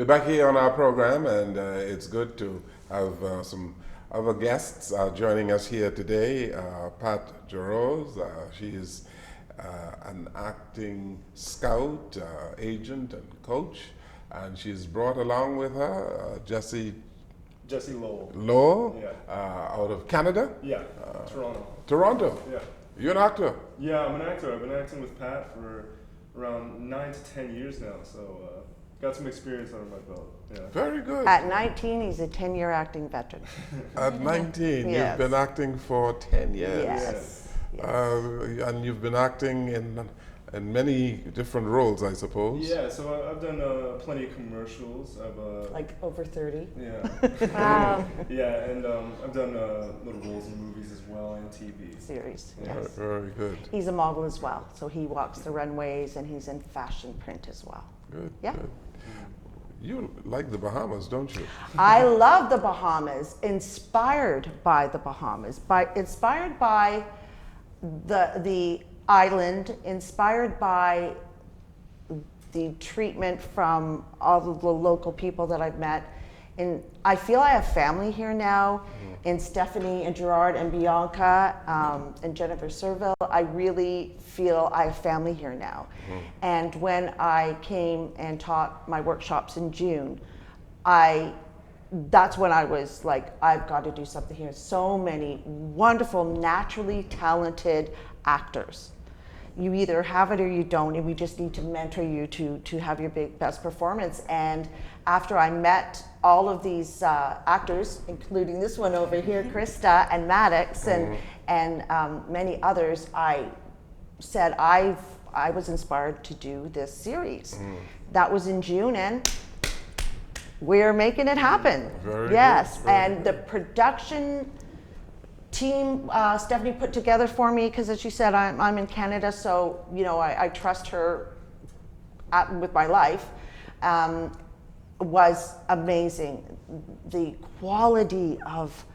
We're back here on our program, and it's good to have some other guests joining us here today. Pat Jarosz, she is an acting scout, agent, and coach, and she's brought along with her Jesse Lowell, out of Canada. Yeah, Toronto. Toronto. Yeah. You're an actor. Yeah, I'm an actor. I've been acting with Pat for around 9 to 10 years now, so got some experience under my belt. Yeah. Very good. At 19, he's a 10-year acting veteran. At 19, Yes. you've been acting for 10 years. Yes. And you've been acting in many different roles, I suppose. Yeah, so I've done plenty of commercials. Like over 30. Yeah. Wow. Yeah, and I've done little roles in movies as well and TV. Series. Yeah. Yes. Very good. He's a model as well, so he walks the runways and he's in fashion print as well. Good. Yeah. Good. You like the Bahamas, don't you? I love the Bahamas, inspired by the Bahamas, inspired by the island, inspired by the treatment from all of the local people that I've met. And I feel I have family here now, in Stephanie and Gerard and Bianca and Jennifer Serville. I really feel I have family here now. And when I came and taught my workshops in June, that's when I was like, I've got to do something here. So many wonderful, naturally talented actors. You either have it or you don't, and we just need to mentor you to have your best performance. And after I met all of these actors, including this one over here, Krista and Maddox, and many others, I said I was inspired to do this series. That was in June, and we're making it happen. Very yes, good. Very and the production team Stephanie put together for me, because as she said, I'm in Canada, so I trust her with my life, was amazing. The quality of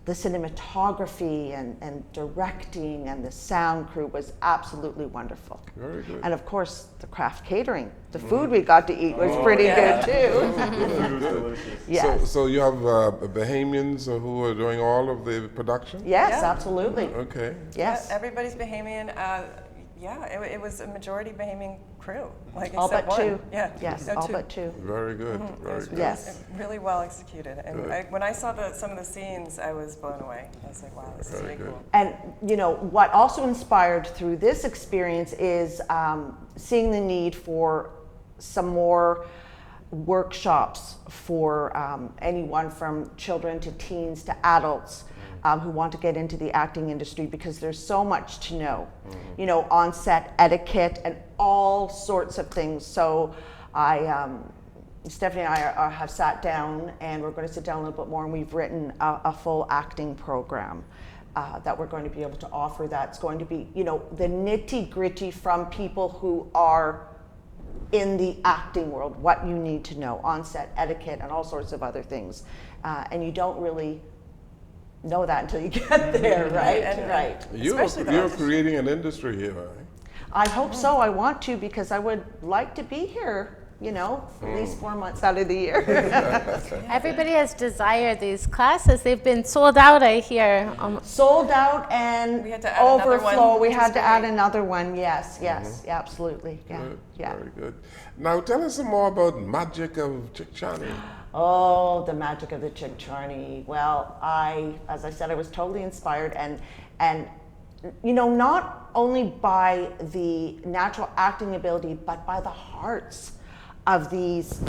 the cinematography and directing and the sound crew was absolutely wonderful. Very good. And of course, the craft catering, the food we got to eat was pretty good too. It was delicious. Yes. So you have Bahamians who are doing all of the production? Yes, Yeah. absolutely. Okay. Yes. Everybody's Bahamian. It was a majority Bahamian crew. Like All except but one. two. Yeah. Yes, no, all two. but two. Very good. Very good. Yes. Really well executed. And Good. when I saw some of the scenes, I was blown away. I was like, wow, this is Very really good. cool. And what also inspired through this experience is seeing the need for some more workshops for anyone from children to teens to adults who want to get into the acting industry, because there's so much to know, on-set etiquette and all sorts of things. So Stephanie and I have sat down, and we're going to sit down a little bit more, and we've written a full acting program that we're going to be able to offer. That's going to be, the nitty-gritty from people who are in the acting world, what you need to know, on-set etiquette and all sorts of other things. And you don't really know that until you get there, right? Right. You're creating an industry here, right? I hope so. I want to, because I would like to be here, at least 4 months out of the year. Everybody has desired these classes. They've been sold out, I hear. Sold out and We had to add another overflow. one, We which had is to add great. another one. Yes, absolutely. Yeah, Good. yeah. Very good. Now tell us some more about Magic of Chickchani. Oh, the magic of the Chickchani. Well, as I said, I was totally inspired, and not only by the natural acting ability, but by the hearts of these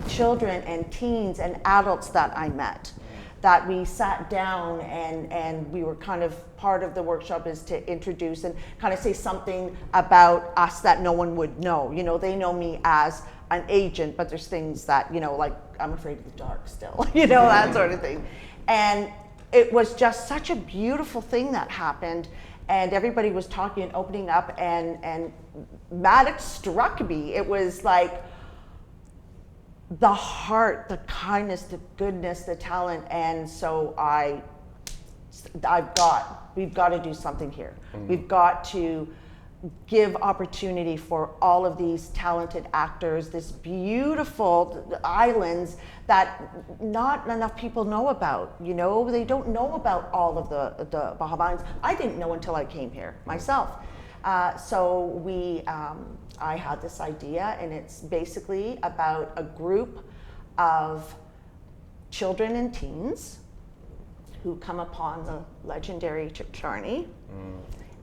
children and teens and adults that I met. That we sat down and we were kind of, part of the workshop is to introduce and kind of say something about us that no one would know. They know me as an agent, but there's things that, like I'm afraid of the dark still, that sort of thing. And it was just such a beautiful thing that happened. And everybody was talking and opening up, and Maddox struck me. It was like the heart, the kindness, the goodness, the talent. And so we've got to do something here. We've got to give opportunity for all of these talented actors, this beautiful islands that not enough people know about. You know, they don't know about all of the Bahama Islands. I didn't know until I came here myself. So I had this idea, and it's basically about a group of children and teens who come upon the legendary Chicharni,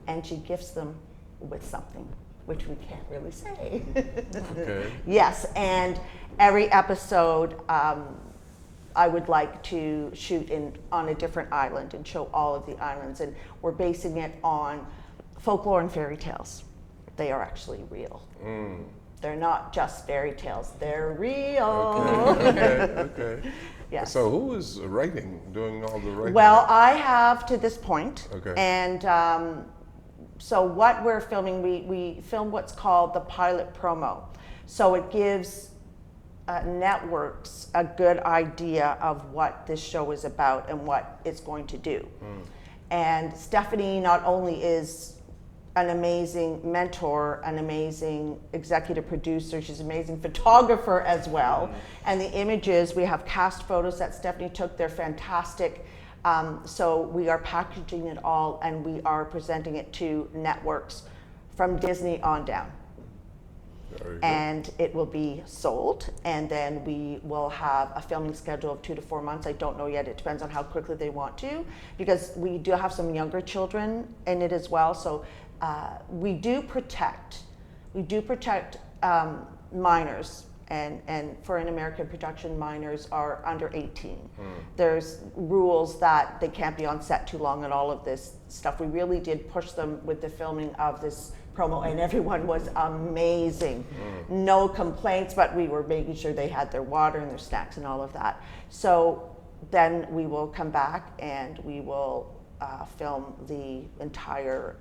and she gifts them with something, which we can't really say. Okay. Yes, and every episode I would like to shoot on a different island and show all of the islands, and we're basing it on folklore and fairy tales. They are actually real. They're not just fairy tales, they're real. Okay. Yes. So who is doing all the writing? Well, I have to this point, Okay. and so what we're filming, we film what's called the pilot promo. So it gives networks a good idea of what this show is about and what it's going to do. And Stephanie not only is an amazing mentor, an amazing executive producer, she's an amazing photographer as well. And the images, we have cast photos that Stephanie took, they're fantastic. So we are packaging it all and we are presenting it to networks from Disney on down. Very good. And it will be sold, and then we will have a filming schedule of 2 to 4 months. I don't know yet, it depends on how quickly they want to, because we do have some younger children in it as well. So we do protect minors, and for an American production, minors are under 18. There's rules that they can't be on set too long and all of this stuff. We really did push them with the filming of this promo, and everyone was amazing. No complaints, but we were making sure they had their water and their snacks and all of that. So then we will come back and we will film the entire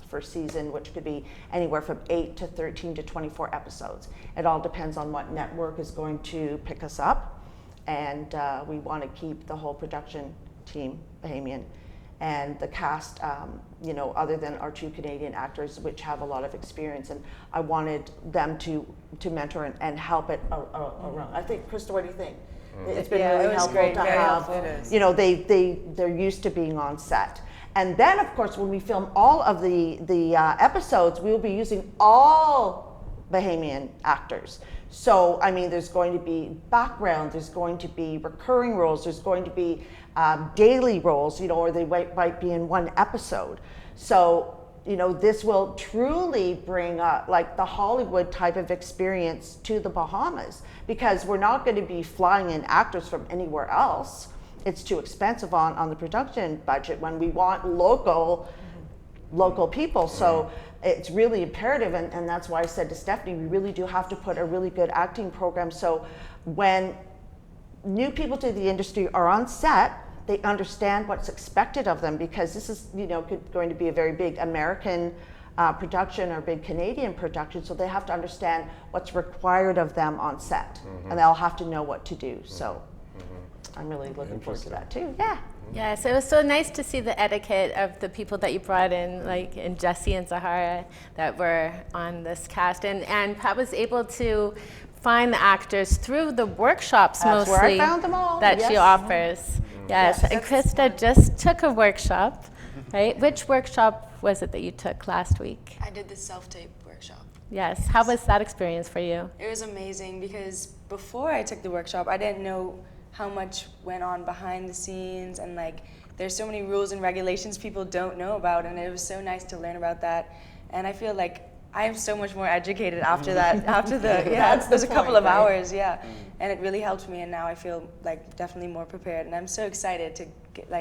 first season, which could be anywhere from 8 to 13 to 24 episodes. It all depends on what network is going to pick us up, and we want to keep the whole production team Bahamian. And the cast, you know, other than our 2 Canadian actors, which have a lot of experience, and I wanted them to mentor and help it around. I think, Krista, what do you think? It's been Yeah, it really was helpful great, to very have, helpful. It is. you know, they're used to being on set. And then, of course, when we film all of the episodes, we will be using all Bahamian actors. So, I mean, there's going to be background, there's going to be recurring roles, there's going to be daily roles, you know, or they might be in one episode. So, you know, this will truly bring like the Hollywood type of experience to the Bahamas, because we're not going to be flying in actors from anywhere else. It's too expensive on the production budget when we want local people. So it's really imperative, and that's why I said to Stephanie, we really do have to put a really good acting program. So when new people to the industry are on set, they understand what's expected of them, because this is, you know, going to be a very big American production or big Canadian production. So they have to understand what's required of them on set, and they'll have to know what to do. So I'm really looking forward to that too. Yeah. Yes, it was so nice to see the etiquette of the people that you brought in, like in Jesse and Zahara, that were on this cast. And Pat was able to find the actors through the workshops That's mostly where I found them all. that she Yes. offers. Yes, and Krista just took a workshop, right? Which workshop was it that you took last week? I did the self-tape workshop. Yes, how was that experience for you? It was amazing because before I took the workshop, I didn't know how much went on behind the scenes, and like there's so many rules and regulations people don't know about, and it was so nice to learn about that. And I feel like I am so much more educated after that, there's a couple of hours, and it really helped me, and now I feel like definitely more prepared, and I'm so excited to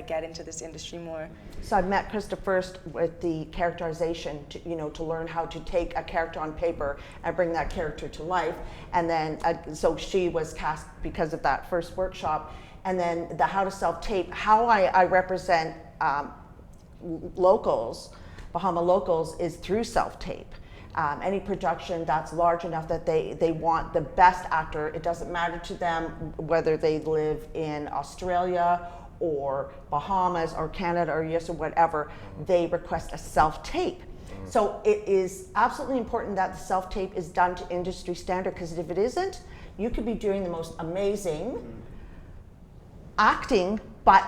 get into this industry more. So I met Krista first with the characterization, to learn how to take a character on paper and bring that character to life. And then, so she was cast because of that first workshop. And then the how to self-tape, how I represent locals, Bahama locals, is through self-tape. Any production that's large enough that they want the best actor, it doesn't matter to them whether they live in Australia or Bahamas or Canada or US or whatever, they request a self-tape. So it is absolutely important that the self-tape is done to industry standard, because if it isn't, you could be doing the most amazing acting, but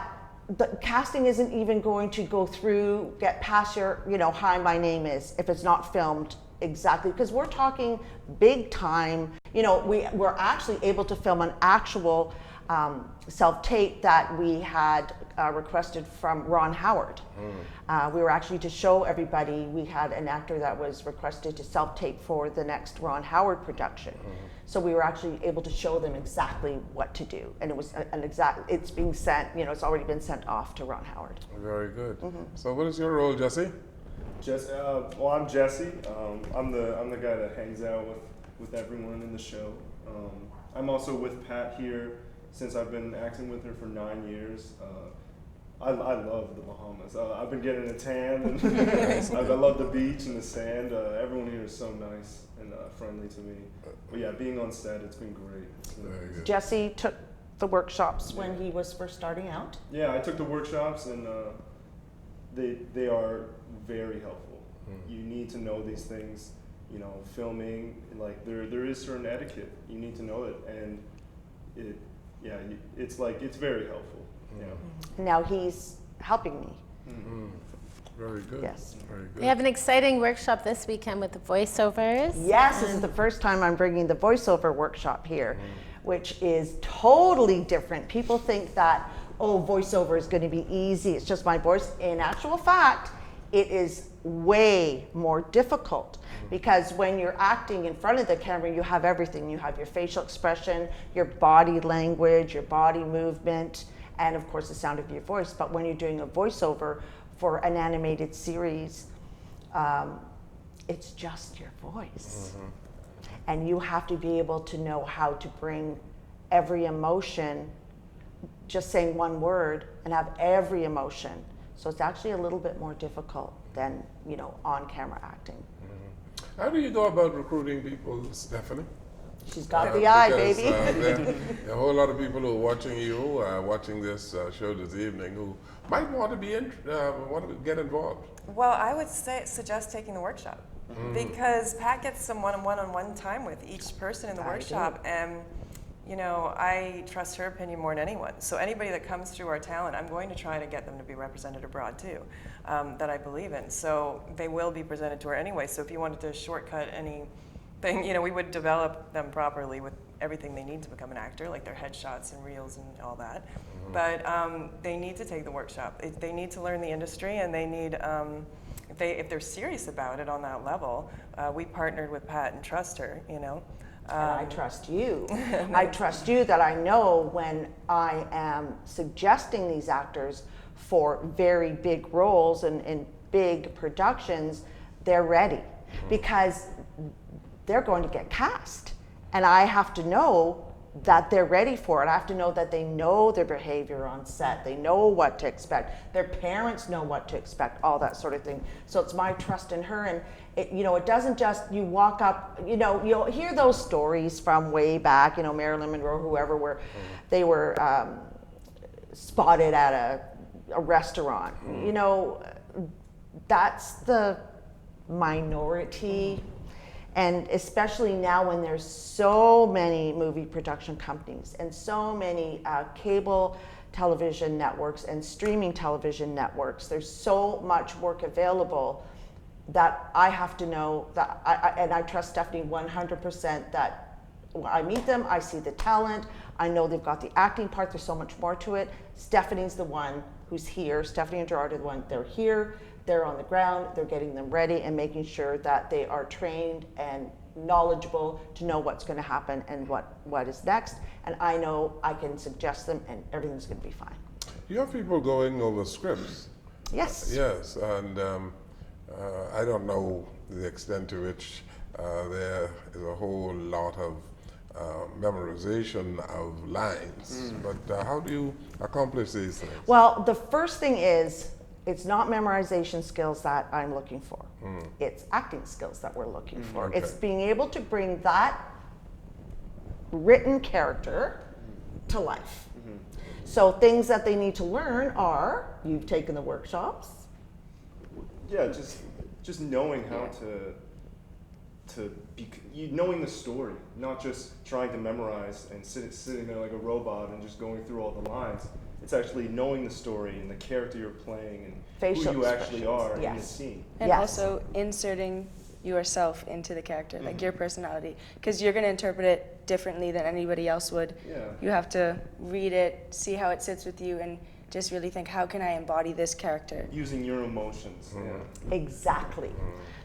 the casting isn't even going to go through, get past your, hi, my name is, if it's not filmed exactly, because we're talking big time. We're actually able to film an actual self-tape that we had requested from Ron Howard. We were actually, to show everybody, we had an actor that was requested to self-tape for the next Ron Howard production. So we were actually able to show them exactly what to do. And it was it's being sent, it's already been sent off to Ron Howard. Very good. So what is your role, Jesse? I'm Jesse. I'm the guy that hangs out with everyone in the show. I'm also with Pat here since I've been acting with her for 9 years. I love the Bahamas. I've been getting a tan, and I love the beach and the sand. Everyone here is so nice and friendly to me. But yeah, being on set, it's been great. Very good. Jesse took the workshops when he was first starting out. Yeah, I took the workshops, and they are very helpful. You need to know these things. Filming, like there is certain etiquette. You need to know it, and it's very helpful. Now he's helping me. Very good. Yes. Very good. We have an exciting workshop this weekend with the voiceovers. Yes, this is the first time I'm bringing the voiceover workshop here, which is totally different. People think that, voiceover is going to be easy. It's just my voice. In actual fact, it is way more difficult, because when you're acting in front of the camera, you have everything. You have your facial expression, your body language, your body movement, and of course the sound of your voice. But when you're doing a voiceover for an animated series, it's just your voice. And you have to be able to know how to bring every emotion, just saying one word, and have every emotion. So it's actually a little bit more difficult than, on-camera acting. How do you go about recruiting people, Stephanie? She's got the eye, Because, baby. there are a whole lot of people who are watching you, watching this show this evening, who might want to get involved. Well, I would suggest taking the workshop, because Pat gets some one-on-one time with each person in the workshop, and I trust her opinion more than anyone. So anybody that comes through our talent, I'm going to try to get them to be represented abroad too, that I believe in. So they will be presented to her anyway. So if you wanted to shortcut anything, we would develop them properly with everything they need to become an actor, like their headshots and reels and all that. But they need to take the workshop. They need to learn the industry, and they need, if they're serious about it on that level, we partnered with Pat and trust her, And I trust you. I trust you that I know when I am suggesting these actors for very big roles and in big productions, they're ready, because they're going to get cast. And I have to know that they're ready for it. I have to know that they know their behavior on set. They know what to expect. Their parents know what to expect, all that sort of thing. So it's my trust in her. And it doesn't just, you walk up, you'll hear those stories from way back, Marilyn Monroe, whoever, where they were spotted at a restaurant. That's the minority. And especially now when there's so many movie production companies and so many cable television networks and streaming television networks, there's so much work available that I have to know that, and I trust Stephanie 100%, that when I meet them, I see the talent, I know they've got the acting part, there's so much more to it. Stephanie's the one who's here, Stephanie and Gerard are the one, they're here. They're on the ground, they're getting them ready and making sure that they are trained and knowledgeable to know what's going to happen and what is next. And I know I can suggest them and everything's going to be fine. You have people going over scripts. Yes. Yes, and I don't know the extent to which there is a whole lot of memorization of lines, but how do you accomplish these things? Well, the first thing is, it's not memorization skills that I'm looking for. It's acting skills that we're looking for. Okay. It's being able to bring that written character to life. So things that they need to learn are, you've taken the workshops. Yeah, just just knowing how to be, knowing the story, not just trying to memorize and sitting there like a robot and just going through all the lines. It's actually knowing the story and the character you're playing and Facial who you actually are in the yes. scene. And Yes. also inserting yourself into the character, like your personality, because you're going to interpret it differently than anybody else would. Yeah. You have to read it, see how it sits with you, and just really think, how can I embody this character? Using your emotions. Yeah. Exactly.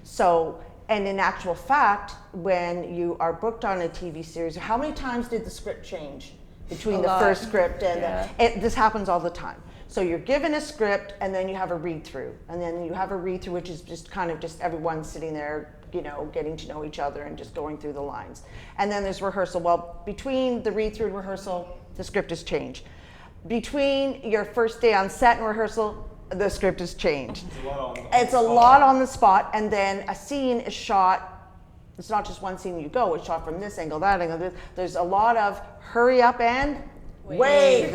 So, and in actual fact, when you are booked on a TV series, how many times did the script change between A the lot. first script and Yeah. this happens all the time. So you're given a script and then you have a read through, and then you have a read through which is just kind of just everyone sitting there, you know, getting to know each other and just going through the lines. And then there's rehearsal. Well, between the read through and rehearsal, the script has changed. Between your first day on set and rehearsal, the script has changed. It's a lot on the spot, and then a scene is shot. It's not just one scene you go, it's shot from this angle, that angle. There's a lot of hurry up and wait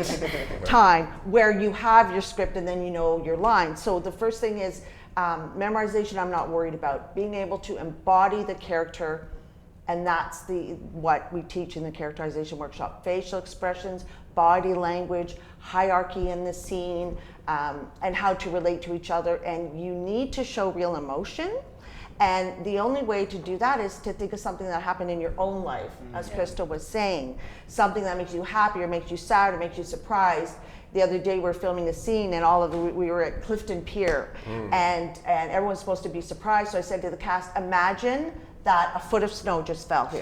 time where you have your script and then you know your lines. So the first thing is memorization. I'm not worried about being able to embody the character, and that's what we teach in the characterization workshop: facial expressions, body language, hierarchy in the scene, and how to relate to each other. And you need to show real emotion. And the only way to do that is to think of something that happened in your own life, as Krista was saying. Something that makes you happy or makes you sad or makes you surprised. The other day we're filming a scene and we were at Clifton Pier and everyone's supposed to be surprised. So I said to the cast, imagine that a foot of snow just fell here.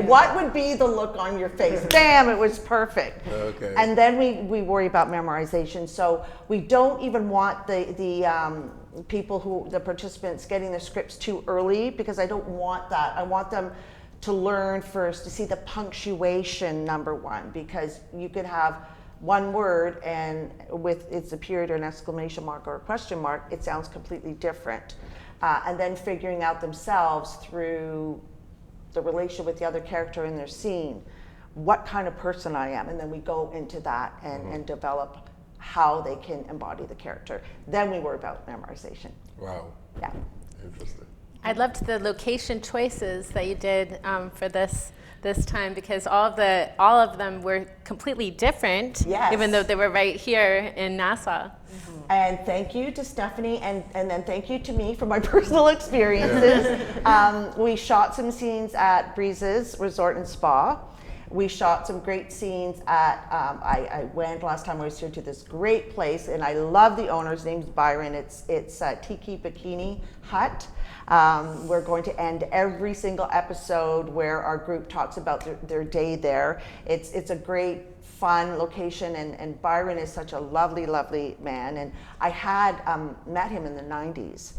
What would be the look on your face? Bam, it was perfect. Okay. And then we worry about memorization. So we don't even want the participants getting their scripts too early, because I don't want that. I want them to learn first, to see the punctuation, number one, because you could have one word and with it's a period or an exclamation mark or a question mark, it sounds completely different. And then figuring out themselves through the relationship with the other character in their scene, what kind of person I am. And then we go into that and develop how they can embody the character. Then we worry about memorization. Wow. Yeah. Interesting. I loved the location choices that you did for this time, because all of them were completely different, Yes. even though they were right here in Nassau. And thank you to Stephanie, and then thank you to me for my personal experiences. We shot some scenes at Breezes Resort and Spa. We shot some great scenes at, I went last time I was here to this great place, and I love the owner. His name's Byron. It's Tiki Bikini Hut. We're going to end every single episode where our group talks about their day there. It's a great, fun location, and Byron is such a lovely, lovely man. And I had met him in the 90s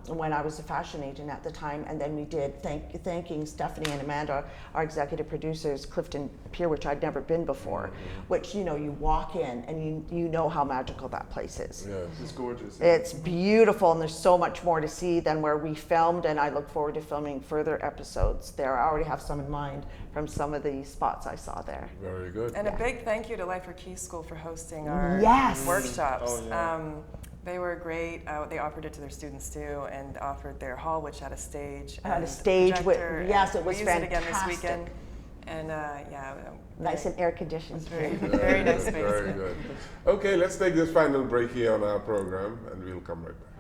when I was a fashion agent at the time, and then we did thanking Stephanie and Amanda, our executive producers, Clifton Pier, which I'd never been before, which, you know, you walk in and you know how magical that place is. Yes. It's gorgeous. It's beautiful, and there's so much more to see than where we filmed, and I look forward to filming further episodes there. I already have some in mind from some of the spots I saw there. Very good. And a big thank you to Life for Key School for hosting our Yes. workshops. Oh, yeah. They were great. They offered it to their students too, and offered their hall, which had a stage. Had a and stage with- projector, yes, and it was we used it again this fantastic. weekend. And yeah, Nice and air conditioned. very, very nice space. Very good. Okay, let's take this final break here on our program, and we'll come right back.